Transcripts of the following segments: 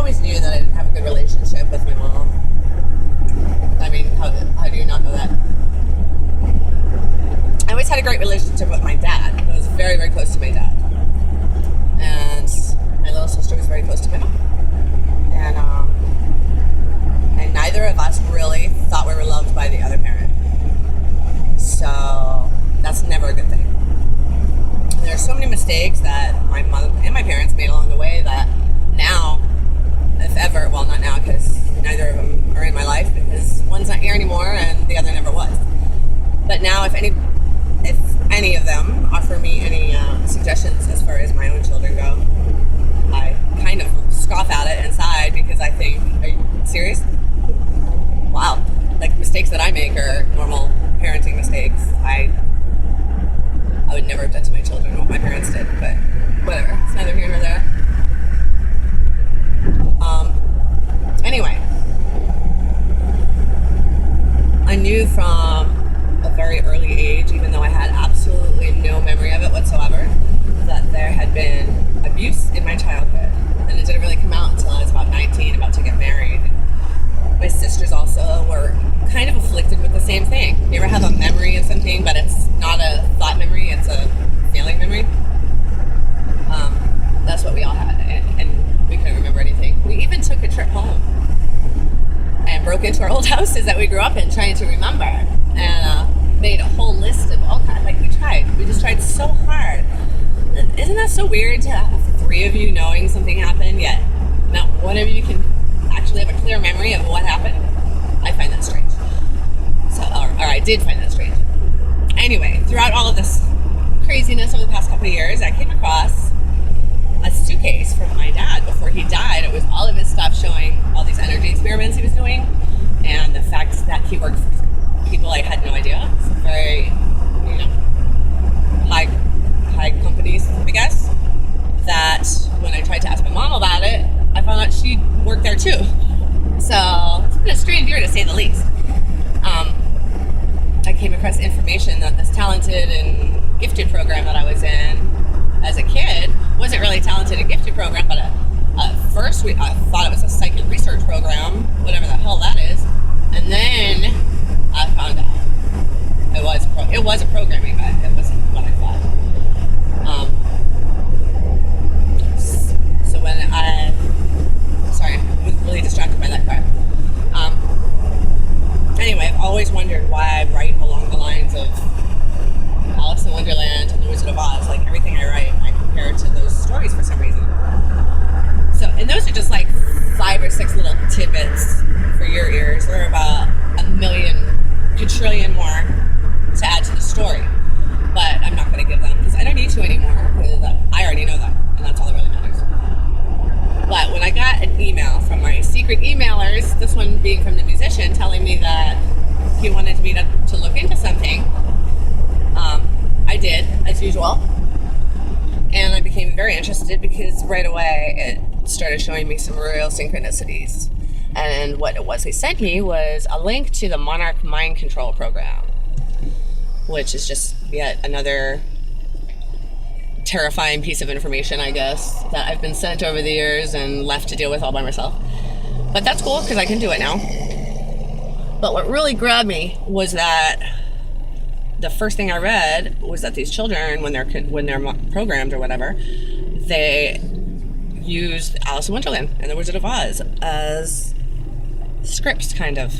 always knew that I didn't have a good relationship with my mom. I mean, how do you not know that? I always had a great relationship with my dad. I was very, very close to my dad. And my little sister was very close to my mom. And neither of us really thought we were loved by the other parent. So that's never a good thing. And there's so many mistakes that my mother and my parents made along the way that now, if ever, well, not now because neither of them are in my life because one's not here anymore and the other never was. But now, if any of them offer me any suggestions as far as my own children go, I kind of scoff at it inside because I think, are you serious? Wow. Like, mistakes that I make are normal parenting mistakes. I would never have done to my children what my parents did, but whatever. It's neither here nor there. Anyway, I knew from a very early age, even though I had absolutely no memory of it whatsoever, that there had been abuse in my childhood. And it didn't really come out until I was about 19, about to get married. My sisters also were kind of afflicted with the same thing. You ever have a memory of something, but it's not a thought memory, it's a feeling memory? That's what we all had, and we couldn't remember anything. We even took a trip home and broke into our old houses that we grew up in trying to remember, and made a whole list of all kinds. Like, we just tried so hard. And isn't that so weird to have three of you knowing something happened, yet not one of you can actually have a clear memory of what happened? I find that strange. Or I did find that strange. Anyway, throughout all of this craziness over the past couple of years, I came across a suitcase from my dad before he died. It was all of his stuff showing all these energy experiments he was doing, and the fact that he worked for people I had no idea. It's very, high companies, I guess. That when I tried to ask my mom about it, I found out she worked there too. So it's been a strange year to say the least. I came across information that this talented and gifted program that I was in as a kid wasn't really talented and gifted program, but at first I thought it was a psychic research program, whatever the hell that is, and then I found out it was a programming, but it wasn't what I thought. So when I was really distracted by that part. Anyway, I've always wondered why I write along the lines of Alice in Wonderland and The Wizard of Oz. Like, everything I write, I compare to those stories for some reason. So, and those are just like 5 or 6 little tidbits for your ears. There are about a million, quadrillion more to add to the story. But I'm not going to give them because I don't need to anymore because I already know them, and that's all that really matters. But when I got an email from my secret emailers, this one being from the musician, telling me that he wanted me to look into something, I did, as usual. And I became very interested because right away it started showing me some real synchronicities. And what it was they sent me was a link to the Monarch mind control program, which is just yet another terrifying piece of information, I guess, that I've been sent over the years and left to deal with all by myself. But that's cool because I can do it now. But what really grabbed me was that the first thing I read was that these children, when they're programmed or whatever, they used Alice in Wonderland and The Wizard of Oz as scripts, kind of,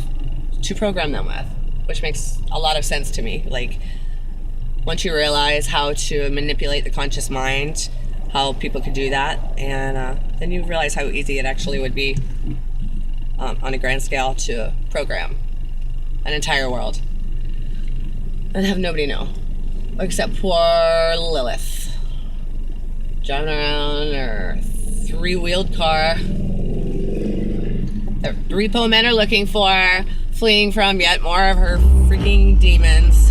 to program them with, which makes a lot of sense to me. Like, once you realize how to manipulate the conscious mind, how people could do that, and then you realize how easy it actually would be on a grand scale to program an entire world and have nobody know, except poor Lilith, driving around her 3-wheeled car that repo men are looking for, fleeing from yet more of her freaking demons.